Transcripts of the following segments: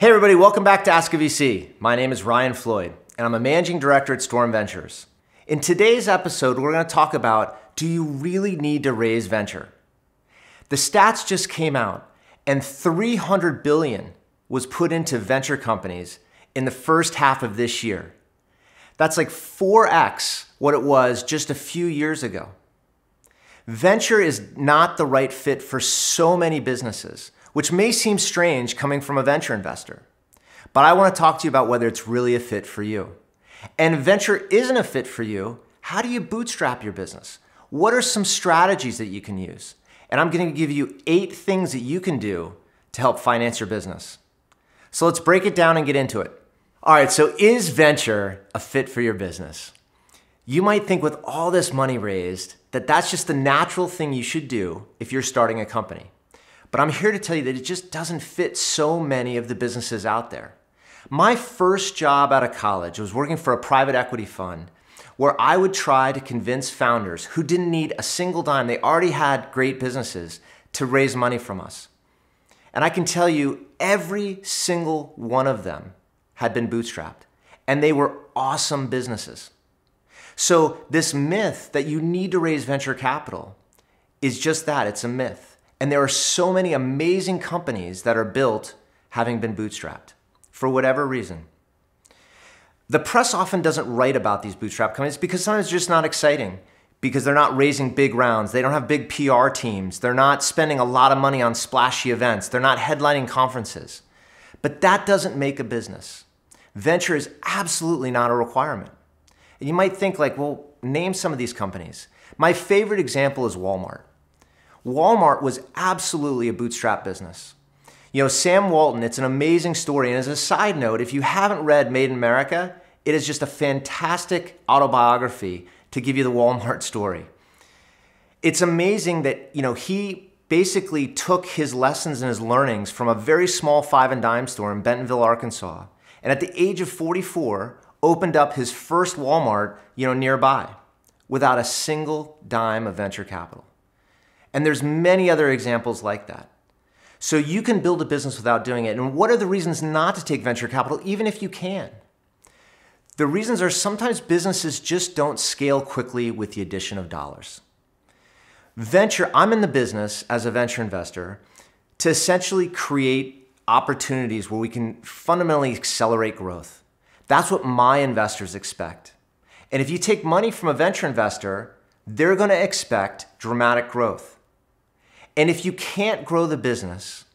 Hey everybody, welcome back to AskAVC. My name is Ryan Floyd, and I'm a managing director at Storm Ventures. In today's episode, we're going to talk about, do you really need to raise venture? The stats just came out, and $300 billion was put into venture companies in the first half of this year. That's like 4x what it was just a few years ago. Venture is not the right fit for so many businesses, which may seem strange coming from a venture investor. But I want to talk to you about whether it's really a fit for you. And if venture isn't a fit for you, how do you bootstrap your business? What are some strategies that you can use? And I'm going to give you 8 things that you can do to help finance your business. So let's break it down and get into it. All right, so is venture a fit for your business? You might think with all this money raised that that's just the natural thing you should do if you're starting a company. But I'm here to tell you that it just doesn't fit so many of the businesses out there. My first job out of college was working for a private equity fund where I would try to convince founders who didn't need a single dime, they already had great businesses, to raise money from us. And I can tell you every single one of them had been bootstrapped, and they were awesome businesses. So this myth that you need to raise venture capital is just that, it's a myth. And there are so many amazing companies that are built having been bootstrapped for whatever reason. The press often doesn't write about these bootstrap companies because sometimes it's just not exciting, because they're not raising big rounds. They don't have big PR teams. They're not spending a lot of money on splashy events. They're not headlining conferences. But that doesn't make a business. Venture is absolutely not a requirement. And you might think like, well, name some of these companies. My favorite example is Walmart. Walmart was absolutely a bootstrap business. You know, Sam Walton, it's an amazing story. And as a side note, if you haven't read Made in America, it is just a fantastic autobiography to give you the Walmart story. It's amazing that, he basically took his lessons and his learnings from a very small 5 and dime store in Bentonville, Arkansas. And at the age of 44, opened up his first Walmart, nearby without a single dime of venture capital. And there's many other examples like that. So you can build a business without doing it. And what are the reasons not to take venture capital, even if you can? The reasons are sometimes businesses just don't scale quickly with the addition of dollars. I'm in the business as a venture investor to essentially create opportunities where we can fundamentally accelerate growth. That's what my investors expect. And if you take money from a venture investor, they're going to expect dramatic growth. And if you can't grow the business,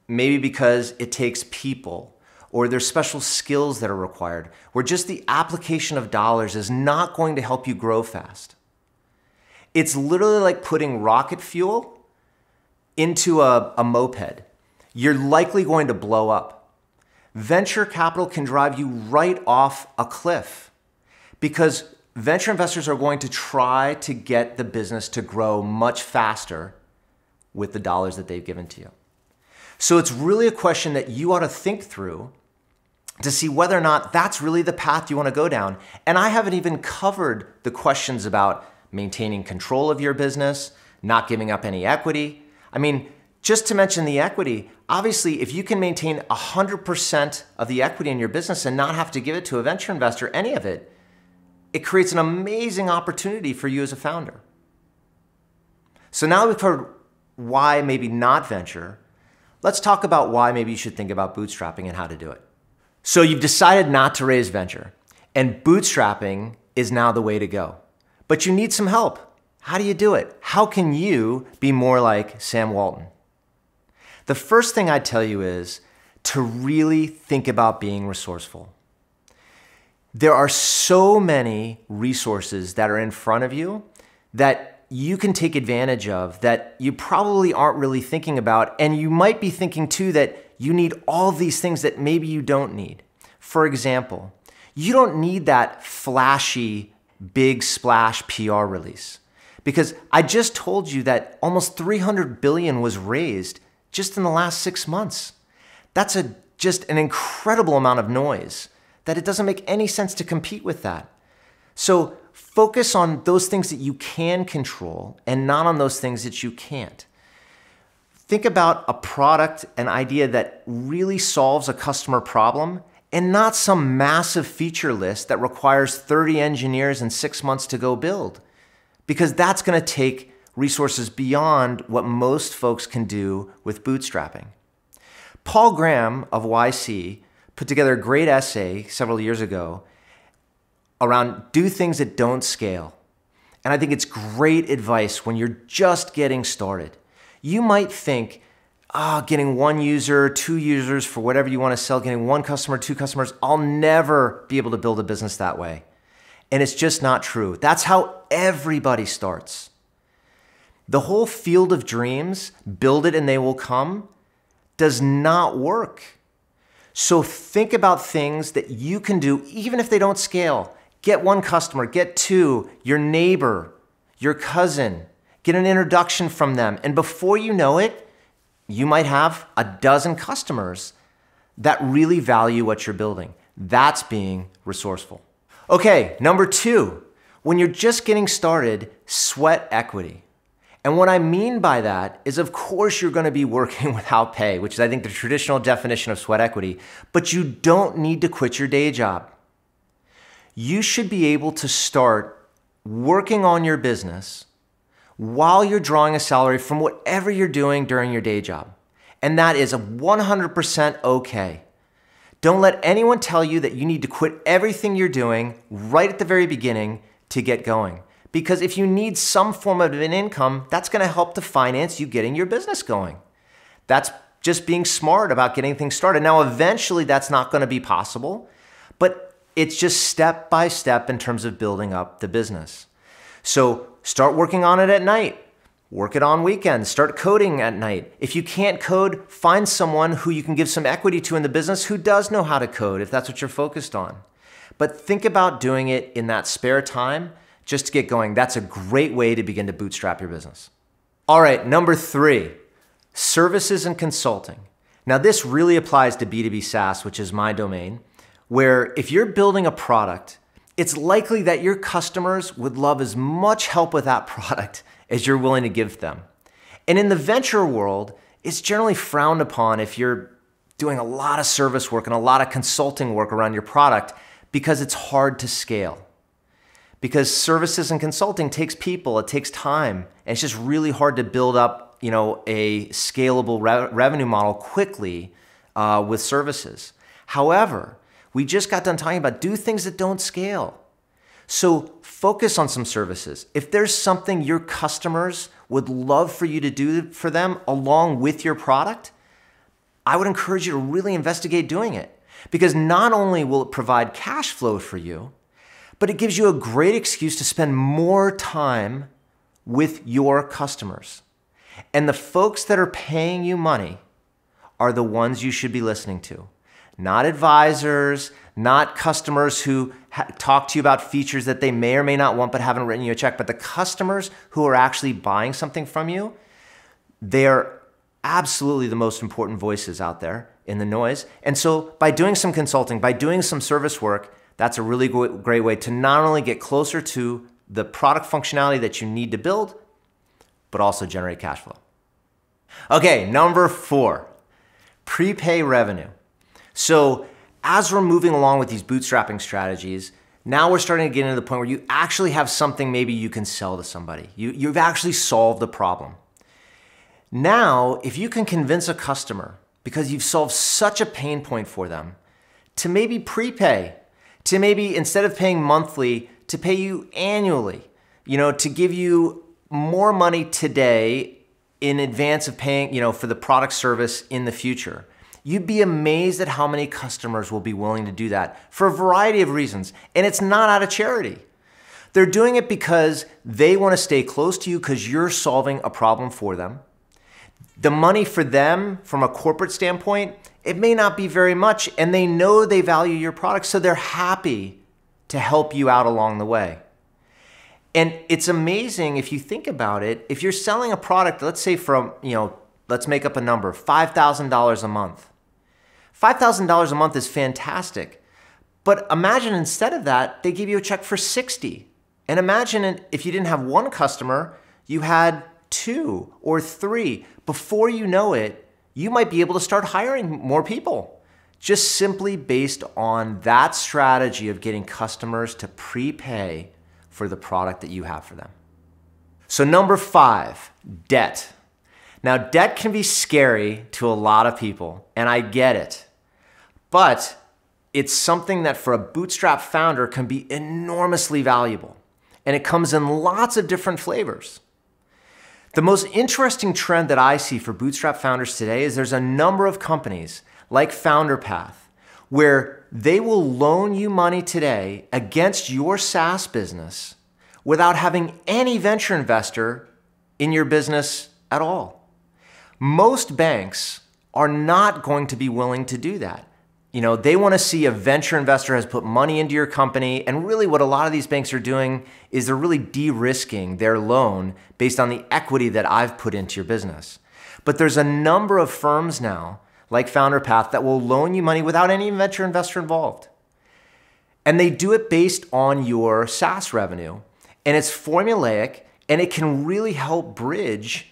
maybe because it takes people or there's special skills that are required, where just the application of dollars is not going to help you grow fast. It's literally like putting rocket fuel into a moped. You're likely going to blow up. Venture capital can drive you right off a cliff because venture investors are going to try to get the business to grow much faster with the dollars that they've given to you. So it's really a question that you ought to think through to see whether or not that's really the path you want to go down. And I haven't even covered the questions about maintaining control of your business, not giving up any equity. I mean, just to mention the equity, obviously, if you can maintain 100% of the equity in your business and not have to give it to a venture investor, any of it, it creates an amazing opportunity for you as a founder. So now we've heard why maybe not venture, let's talk about why maybe you should think about bootstrapping and how to do it. So you've decided not to raise venture, and bootstrapping is now the way to go. But you need some help. How do you do it? How can you be more like Sam Walton? The first thing I'd tell you is to really think about being resourceful. There are so many resources that are in front of you that you can take advantage of that you probably aren't really thinking about. And you might be thinking too that you need all these things that maybe you don't need. For example, you don't need that flashy, big splash PR release. Because I just told you that almost $300 billion was raised just in the last 6 months. That's just an incredible amount of noise that it doesn't make any sense to compete with that. So focus on those things that you can control and not on those things that you can't. Think about a product, an idea that really solves a customer problem and not some massive feature list that requires 30 engineers and 6 months to go build, because that's going to take resources beyond what most folks can do with bootstrapping. Paul Graham of YC put together a great essay several years ago around do things that don't scale. And I think it's great advice when you're just getting started. You might think, getting 1 user, 2 users for whatever you want to sell, getting 1 customer, 2 customers, I'll never be able to build a business that way. And it's just not true. That's how everybody starts. The whole field of dreams, build it and they will come, does not work. So think about things that you can do, even if they don't scale. Get 1 customer, get 2, your neighbor, your cousin, get an introduction from them. And before you know it, you might have a dozen customers that really value what you're building. That's being resourceful. Okay, number 2, when you're just getting started, sweat equity. And what I mean by that is, of course, you're going to be working without pay, which is, I think, the traditional definition of sweat equity, but you don't need to quit your day job. You should be able to start working on your business while you're drawing a salary from whatever you're doing during your day job. And that is 100% okay. Don't let anyone tell you that you need to quit everything you're doing right at the very beginning to get going. Because if you need some form of an income, that's going to help to finance you getting your business going. That's just being smart about getting things started. Now, eventually that's not going to be possible, but it's just step by step in terms of building up the business. So start working on it at night. Work it on weekends. Start coding at night. If you can't code, find someone who you can give some equity to in the business who does know how to code, if that's what you're focused on. But think about doing it in that spare time just to get going. That's a great way to begin to bootstrap your business. All right, number 3, services and consulting. Now this really applies to B2B SaaS, which is my domain, where if you're building a product, it's likely that your customers would love as much help with that product as you're willing to give them. And in the venture world, it's generally frowned upon if you're doing a lot of service work and a lot of consulting work around your product because it's hard to scale. Because services and consulting takes people, it takes time, and it's just really hard to build up, a scalable revenue model quickly with services. However, we just got done talking about do things that don't scale. So focus on some services. If there's something your customers would love for you to do for them along with your product, I would encourage you to really investigate doing it. Because not only will it provide cash flow for you, but it gives you a great excuse to spend more time with your customers. And the folks that are paying you money are the ones you should be listening to. Not advisors, not customers who talk to you about features that they may or may not want but haven't written you a check, but the customers who are actually buying something from you. They're absolutely the most important voices out there in the noise. And so by doing some consulting, by doing some service work, that's a really great way to not only get closer to the product functionality that you need to build, but also generate cash flow. Okay, number 4, prepay revenue. So as we're moving along with these bootstrapping strategies, now we're starting to get into the point where you actually have something maybe you can sell to somebody. You've actually solved the problem. Now, if you can convince a customer, because you've solved such a pain point for them, to maybe prepay, to maybe instead of paying monthly, to pay you annually, to give you more money today in advance of paying, for the product service in the future. You'd be amazed at how many customers will be willing to do that for a variety of reasons. And it's not out of charity. They're doing it because they want to stay close to you because you're solving a problem for them. The money for them, from a corporate standpoint, it may not be very much, and they know they value your product, so they're happy to help you out along the way. And it's amazing if you think about it. If you're selling a product, let's say from, let's make up a number, $5,000 a month. $5,000 a month is fantastic. But imagine instead of that, they give you a check for $60,000. And imagine if you didn't have one customer, you had 2 or 3, before you know it, you might be able to start hiring more people, just simply based on that strategy of getting customers to prepay for the product that you have for them. So number 5, debt. Now, debt can be scary to a lot of people, and I get it, but it's something that for a bootstrap founder can be enormously valuable, and it comes in lots of different flavors. The most interesting trend that I see for bootstrap founders today is there's a number of companies like FounderPath where they will loan you money today against your SaaS business without having any venture investor in your business at all. Most banks are not going to be willing to do that. You know, they want to see a venture investor has put money into your company, and really what a lot of these banks are doing is they're really de-risking their loan based on the equity that I've put into your business. But there's a number of firms now, like FounderPath, that will loan you money without any venture investor involved. And they do it based on your SaaS revenue, and it's formulaic, and it can really help bridge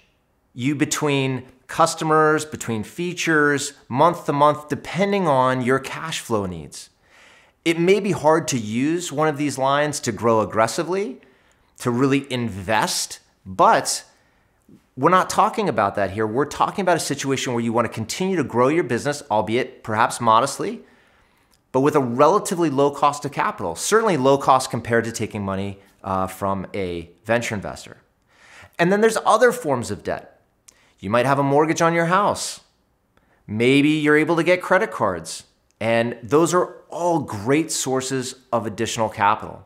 you between customers, between features, month to month, depending on your cash flow needs. It may be hard to use one of these lines to grow aggressively, to really invest, but we're not talking about that here. We're talking about a situation where you want to continue to grow your business, albeit perhaps modestly, but with a relatively low cost of capital, certainly low cost compared to taking money from a venture investor. And then there's other forms of debt. You might have a mortgage on your house. Maybe you're able to get credit cards, and those are all great sources of additional capital.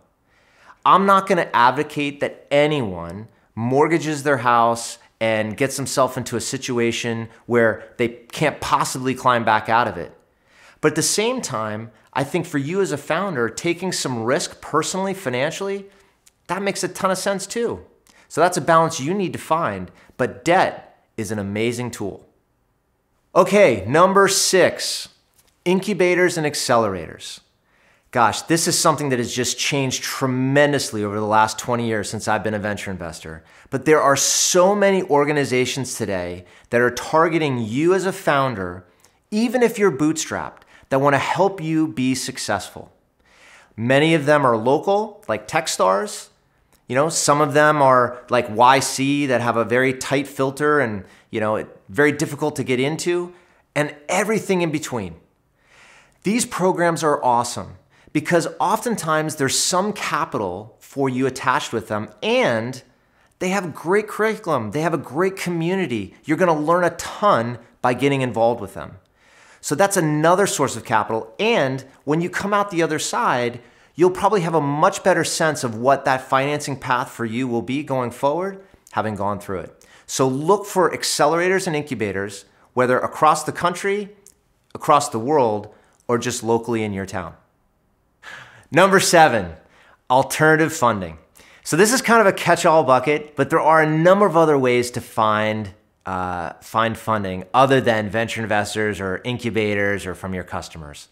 I'm not going to advocate that anyone mortgages their house and gets themselves into a situation where they can't possibly climb back out of it. But at the same time, I think for you as a founder, taking some risk personally, financially, that makes a ton of sense too. So that's a balance you need to find, but debt is an amazing tool. Okay, number 6, incubators and accelerators. Gosh, this is something that has just changed tremendously over the last 20 years since I've been a venture investor. But there are so many organizations today that are targeting you as a founder, even if you're bootstrapped, that want to help you be successful. Many of them are local, like Techstars. You know, some of them are like YC that have a very tight filter and, you know, very difficult to get into, and everything in between. These programs are awesome because oftentimes there's some capital for you attached with them, and they have great curriculum. They have a great community. You're going to learn a ton by getting involved with them. So that's another source of capital. And when you come out the other side, you'll probably have a much better sense of what that financing path for you will be going forward, having gone through it. So look for accelerators and incubators, whether across the country, across the world, or just locally in your town. Number 7, alternative funding. So this is kind of a catch-all bucket, but there are a number of other ways to find funding other than venture investors or incubators or from your customers.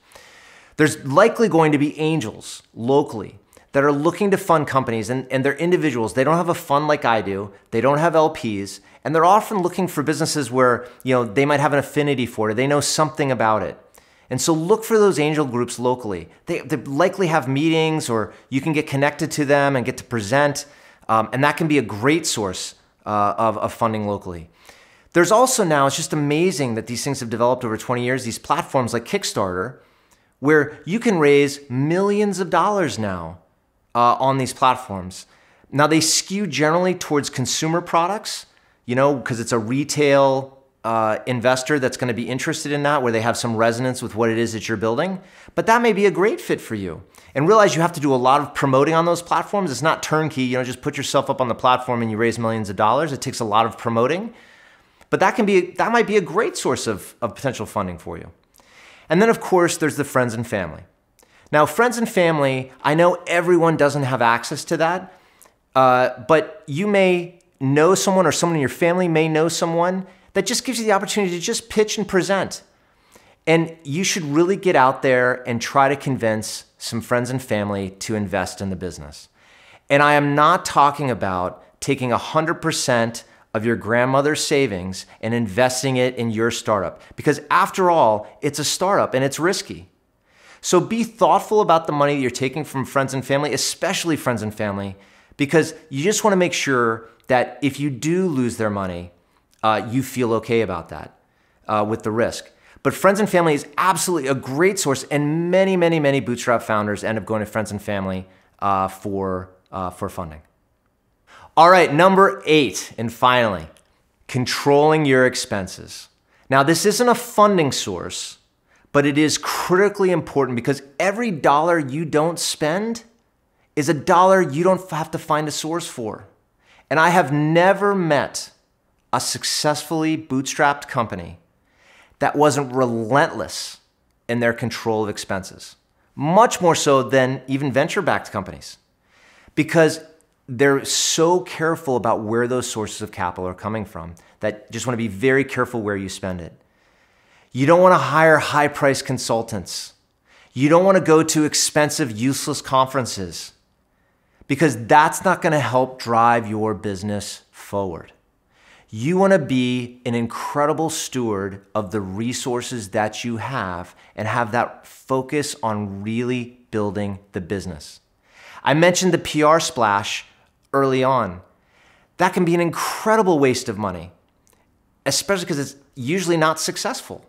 There's likely going to be angels locally that are looking to fund companies, and they're individuals. They don't have a fund like I do. They don't have LPs, and they're often looking for businesses where, you know, they might have an affinity for it. They know something about it. And so look for those angel groups locally. They likely have meetings, or you can get connected to them and get to present, and that can be a great source of funding locally. There's also now, it's just amazing that these things have developed over 20 years, these platforms like Kickstarter, where you can raise millions of dollars now on these platforms. Now they skew generally towards consumer products, you know, because it's a retail investor that's going to be interested in that, where they have some resonance with what it is that you're building. But that may be a great fit for you. And realize you have to do a lot of promoting on those platforms. It's not turnkey, you know, just put yourself up on the platform and you raise millions of dollars. It takes a lot of promoting. But that might be a great source of potential funding for you. And then, of course, there's the friends and family. Now, friends and family, I know everyone doesn't have access to that, but you may know someone, or someone in your family may know someone that just gives you the opportunity to just pitch and present. And you should really get out there and try to convince some friends and family to invest in the business. And I am not talking about taking 100% of your grandmother's savings and investing it in your startup. Because after all, it's a startup and it's risky. So be thoughtful about the money that you're taking from friends and family, especially friends and family, because you just want to make sure that if you do lose their money, you feel okay about that with the risk. But friends and family is absolutely a great source, and many, many, many Bootstrap founders end up going to friends and family for funding. All right, number 8, and finally, controlling your expenses. Now, this isn't a funding source, but it is critically important because every dollar you don't spend is a dollar you don't have to find a source for. And I have never met a successfully bootstrapped company that wasn't relentless in their control of expenses, much more so than even venture-backed companies, because they're so careful about where those sources of capital are coming from that just want to be very careful where you spend it. You don't want to hire high-priced consultants. You don't want to go to expensive, useless conferences, because that's not going to help drive your business forward. You want to be an incredible steward of the resources that you have and have that focus on really building the business. I mentioned the PR splash early on. That can be an incredible waste of money, especially because it's usually not successful.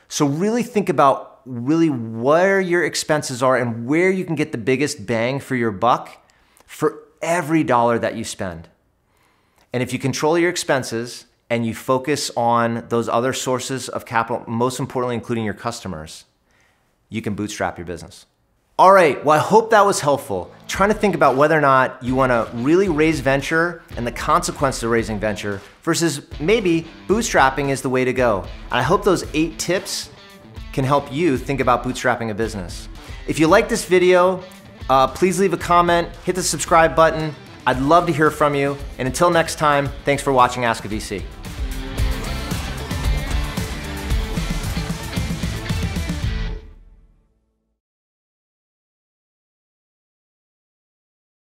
So really think about really where your expenses are and where you can get the biggest bang for your buck for every dollar that you spend. And if you control your expenses and you focus on those other sources of capital, most importantly, including your customers, you can bootstrap your business. All right, well, I hope that was helpful. Trying to think about whether or not you want to really raise venture and the consequences of raising venture versus maybe bootstrapping is the way to go. And I hope those 8 tips can help you think about bootstrapping a business. If you like this video, please leave a comment, hit the subscribe button. I'd love to hear from you. And until next time, thanks for watching AskAVC.